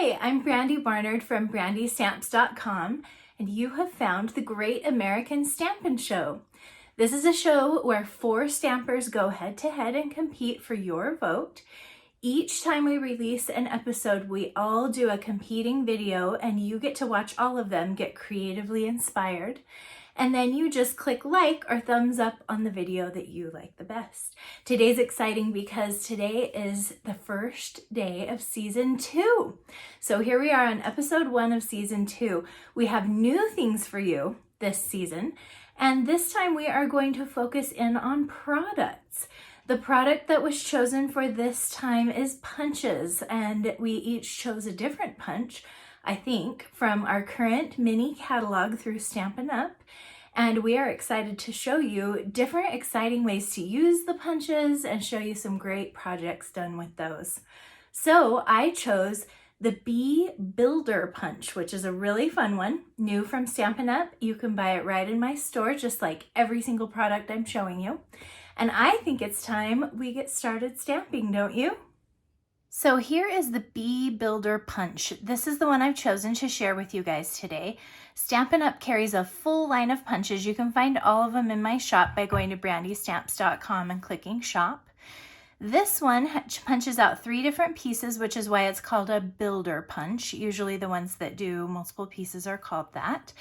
Hi, I'm Brandy Barnard from brandystamps.com, and you have found the Great American Stampin Show. This is a show where 4 stampers go head-to-head and compete for your vote. Each time we release an episode, we all do a competing video, and you get to watch all of them get creatively inspired. And then you just click like or thumbs up on the video that you like the best. Today's exciting because today is the first day of season 2. So here we are on episode 1 of season 2. We have new things for you this season, and this time we are going to focus in on products. The product that was chosen for this time is punches, and we each chose a different punch, I think, from our current mini catalog through Stampin' Up! And we are excited to show you different exciting ways to use the punches and show you some great projects done with those. So I chose the Bee Builder Punch, which is a really fun one, new from Stampin' Up! You can buy it right in my store, just like every single product I'm showing you. And I think it's time we get started stamping, don't you? So here is the Bee Builder Punch. This is the one I've chosen to share with you guys today. Stampin' Up! Carries a full line of punches. You can find all of them in my shop by going to brandystamps.com and clicking shop. This one punches out 3 different pieces, which is why it's called a builder punch. Usually the ones that do multiple pieces are called that.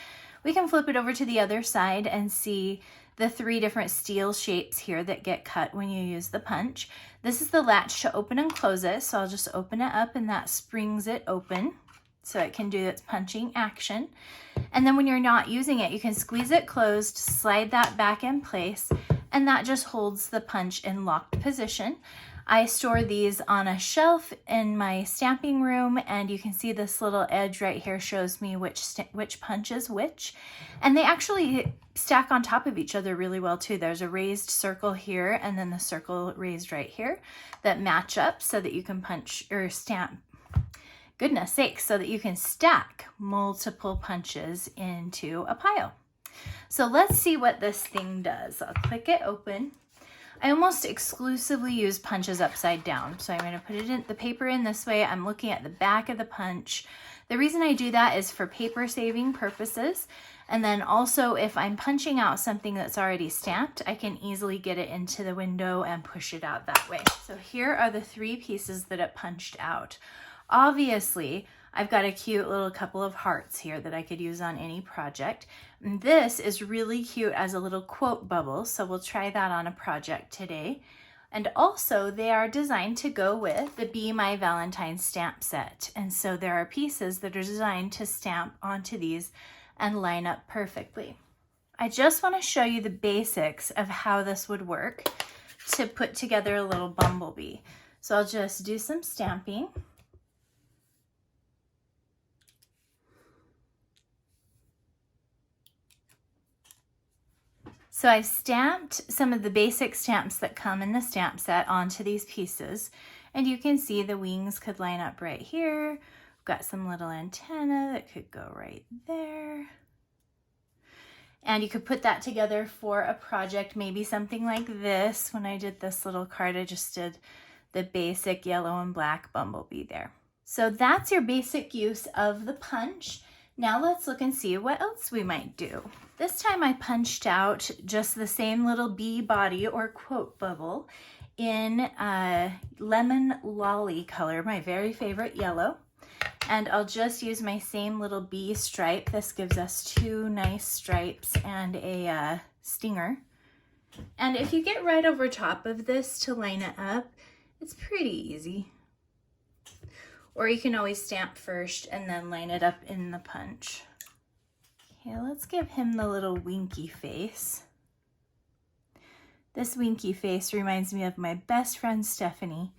We can flip it over to the other side and see the 3 different steel shapes here that get cut when you use the punch. This is the latch to open and close it, so I'll just open it up and that springs it open so it can do its punching action. And then when you're not using it, you can squeeze it closed, slide that back in place, and that just holds the punch in locked position. I store these on a shelf in my stamping room, and you can see this little edge right here shows me which punch is which. And they actually stack on top of each other really well too. There's a raised circle here and then the circle raised right here that match up so that you can punch or stamp, goodness sakes, so that you can stack multiple punches into a pile. So let's see what this thing does. I'll click it open. I almost exclusively use punches upside down. So I'm going to put it in the paper in this way. I'm looking at the back of the punch. The reason I do that is for paper saving purposes. And then also if I'm punching out something that's already stamped, I can easily get it into the window and push it out that way. So here are the 3 pieces that it punched out. Obviously, I've got a cute little couple of hearts here that I could use on any project. And this is really cute as a little quote bubble, so we'll try that on a project today. And also, they are designed to go with the Be My Valentine stamp set. And so there are pieces that are designed to stamp onto these and line up perfectly. I just want to show you the basics of how this would work to put together a little bumblebee. So I'll just do some stamping. So I've stamped some of the basic stamps that come in the stamp set onto these pieces, and you can see the wings could line up right here. We've got some little antenna that could go right there. And you could put that together for a project, maybe something like this. When I did this little card, I just did the basic yellow and black bumblebee there. So that's your basic use of the punch. Now let's look and see what else we might do. This time I punched out just the same little bee body or quote bubble in lemon lolly color, my very favorite yellow. And I'll just use my same little bee stripe. This gives us 2 nice stripes and a stinger. And if you get right over top of this to line it up, it's pretty easy. Or you can always stamp first and then line it up in the punch. Okay, let's give him the little winky face. This winky face reminds me of my best friend Stephanie.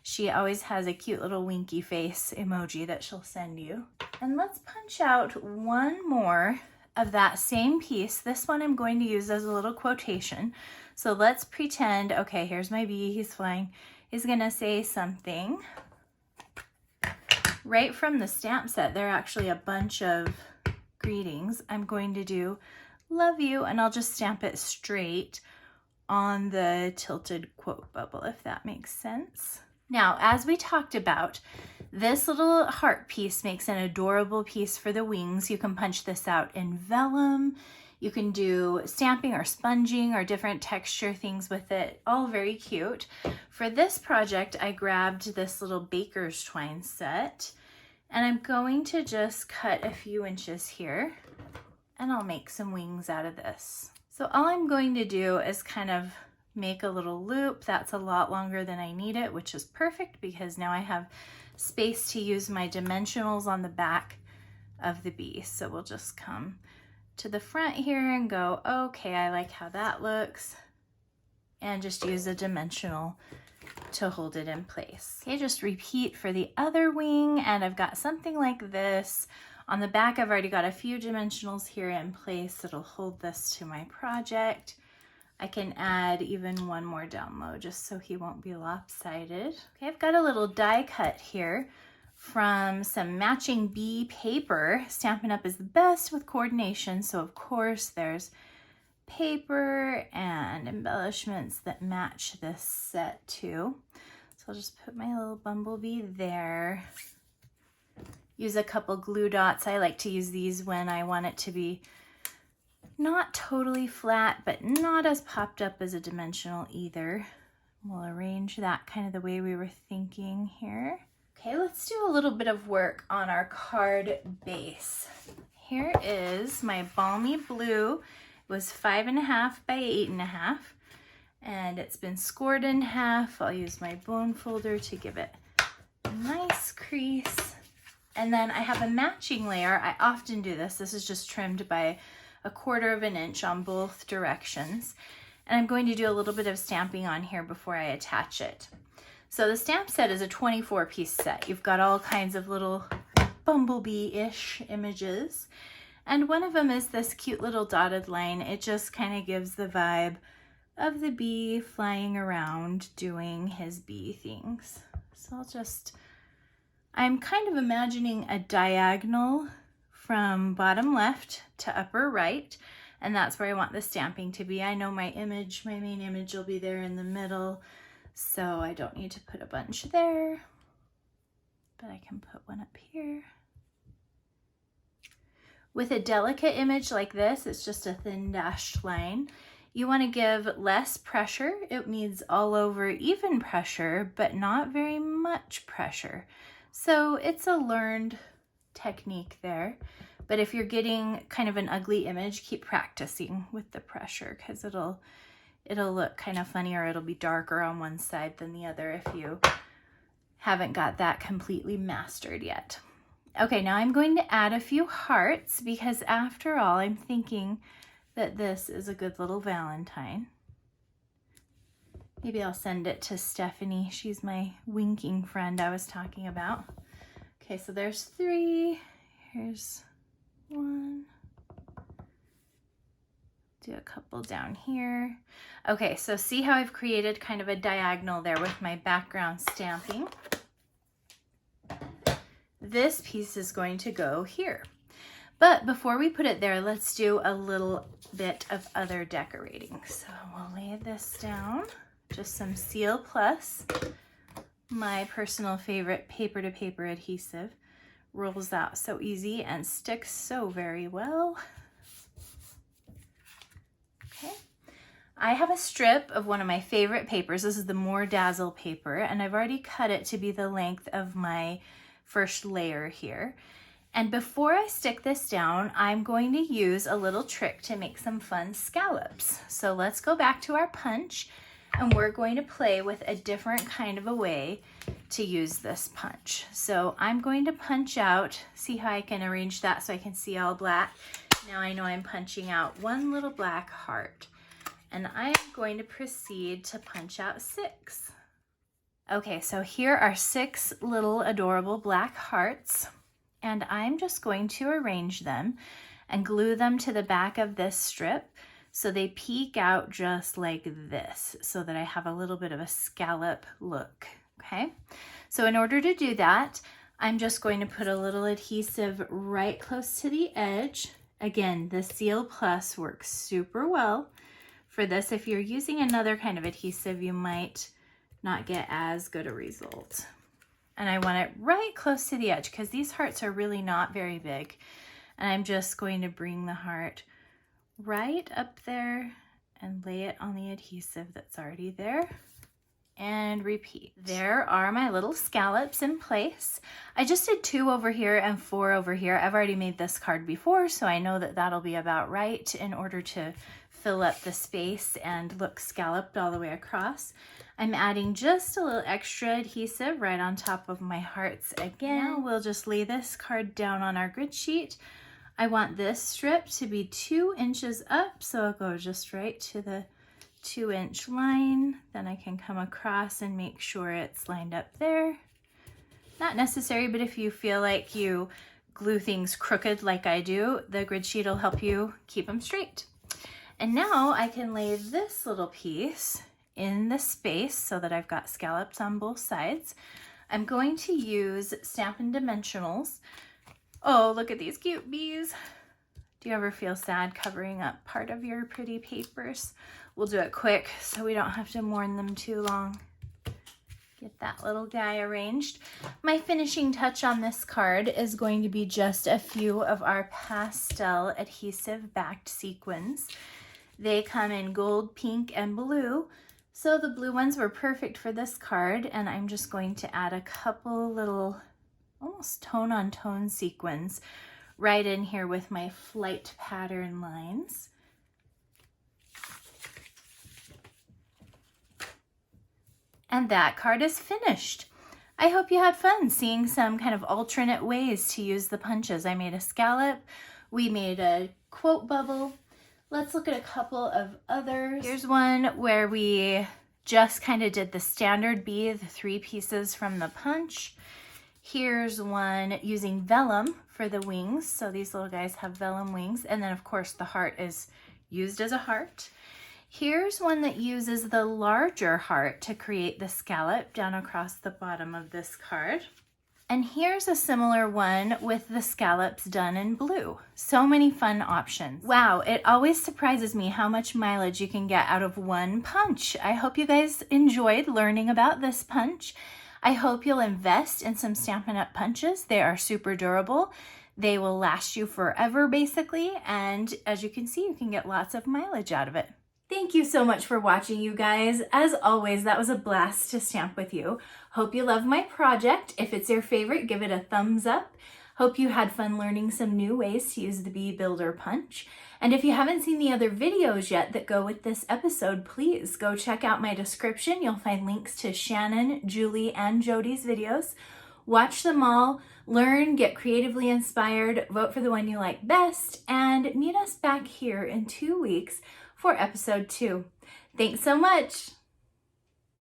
She always has a cute little winky face emoji that she'll send you. And let's punch out one more of that same piece. This one I'm going to use as a little quotation. So let's pretend, okay, here's my bee, he's flying. He's gonna say something. Right from the stamp set, there are actually a bunch of greetings. I'm going to do love you, and I'll just stamp it straight on the tilted quote bubble, if that makes sense. Now, as we talked about, this little heart piece makes an adorable piece for the wings. You can punch this out in vellum. You can do stamping or sponging or different texture things with it, all very cute. For this project, I grabbed this little baker's twine set, and I'm going to just cut a few inches here, and I'll make some wings out of this. So all I'm going to do is kind of make a little loop. That's a lot longer than I need it, which is perfect because now I have space to use my dimensionals on the back of the bee. So we'll just come to the front here and go, okay, I like how that looks, and just use a dimensional to hold it in place. Okay, just repeat for the other wing, and I've got something like this. On the back, I've already got a few dimensionals here in place that'll hold this to my project. I can add even one more down low just so he won't be lopsided. Okay, I've got a little die cut here from some matching bee paper. Stampin' Up! Is the best with coordination, so of course there's paper and embellishments that match this set too. So I'll just put my little bumblebee there. Use a couple glue dots. I like to use these when I want it to be not totally flat, but not as popped up as a dimensional either. We'll arrange that kind of the way we were thinking here. Okay, let's do a little bit of work on our card base. Here is my Balmy Blue. It was 5.5 by 8.5, and it's been scored in half. I'll use my bone folder to give it a nice crease. And then I have a matching layer. I often do this. This is just trimmed by 1/4 inch on both directions. And I'm going to do a little bit of stamping on here before I attach it. So the stamp set is a 24-piece set. You've got all kinds of little bumblebee-ish images. And one of them is this cute little dotted line. It just kind of gives the vibe of the bee flying around doing his bee things. So I'm kind of imagining a diagonal from bottom left to upper right, and that's where I want the stamping to be. I know my main image will be there in the middle, so I don't need to put a bunch there, but I can put one up here. With a delicate image like this, it's just a thin dashed line. You want to give less pressure. It needs all over even pressure, but not very much pressure. So it's a learned technique there. But if you're getting kind of an ugly image, keep practicing with the pressure, because it'll look kind of funny, or it'll be darker on one side than the other if you haven't got that completely mastered yet. Okay, now I'm going to add a few hearts, because after all, I'm thinking that this is a good little Valentine. Maybe I'll send it to Stephanie. She's my winking friend I was talking about. Okay, so there's 3. Here's 1. Do a couple down here. Okay, so see how I've created kind of a diagonal there with my background stamping? This piece is going to go here. But before we put it there, let's do a little bit of other decorating. So we'll lay this down. Just some Seal Plus, my personal favorite paper-to-paper adhesive. Rolls out so easy and sticks so very well. Okay. I have a strip of one of my favorite papers. This is the More Dazzle paper, and I've already cut it to be the length of my first layer here. And before I stick this down, I'm going to use a little trick to make some fun scallops. So let's go back to our punch, and we're going to play with a different kind of a way to use this punch. So I'm going to punch out, see how I can arrange that so I can see all black. Now I know I'm punching out one little black heart, and I'm going to proceed to punch out 6. Okay, so here are 6 little adorable black hearts, and I'm just going to arrange them and glue them to the back of this strip so they peek out just like this, so that I have a little bit of a scallop look, okay? So in order to do that, I'm just going to put a little adhesive right close to the edge. Again, the Seal Plus works super well for this. If you're using another kind of adhesive, you might not get as good a result. And I want it right close to the edge because these hearts are really not very big. And I'm just going to bring the heart right up there and lay it on the adhesive that's already there. And repeat. There are my little scallops in place. I just did 2 over here and 4 over here. I've already made this card before, so I know that that'll be about right in order to fill up the space and look scalloped all the way across. I'm adding just a little extra adhesive right on top of my hearts again. Now we'll just lay this card down on our grid sheet. I want this strip to be 2 inches up, so I'll go just right to the 2-inch line. Then I can come across and make sure it's lined up there. Not necessary, but if you feel like you glue things crooked like I do, the grid sheet will help you keep them straight. And now I can lay this little piece in the space so that I've got scallops on both sides. I'm going to use Stampin' Dimensionals. Oh, look at these cute bees. Do you ever feel sad covering up part of your pretty papers? We'll do it quick so we don't have to mourn them too long. Get that little guy arranged. My finishing touch on this card is going to be just a few of our pastel adhesive backed sequins. They come in gold, pink, and blue. So the blue ones were perfect for this card, and I'm just going to add a couple little almost tone-on-tone sequins right in here with my flight pattern lines. And that card is finished. I hope you had fun seeing some kind of alternate ways to use the punches. I made a scallop, we made a quote bubble. Let's look at a couple of others. Here's one where we just kind of did the standard bee, the 3 pieces from the punch. Here's one using vellum for the wings. So these little guys have vellum wings. And then of course the heart is used as a heart. Here's one that uses the larger heart to create the scallop down across the bottom of this card. And here's a similar one with the scallops done in blue. So many fun options. Wow, it always surprises me how much mileage you can get out of one punch. I hope you guys enjoyed learning about this punch. I hope you'll invest in some Stampin' Up! Punches. They are super durable. They will last you forever, basically. And as you can see, you can get lots of mileage out of it. Thank you so much for watching, you guys. As always, that was a blast to stamp with you. Hope you love my project. If it's your favorite, give it a thumbs up. Hope you had fun learning some new ways to use the Bee Builder Punch. And if you haven't seen the other videos yet that go with this episode, please go check out my description. You'll find links to Shannon, Julie, and Jody's videos. Watch them all, learn, get creatively inspired, vote for the one you like best, and meet us back here in 2 weeks for episode 2. Thanks so much.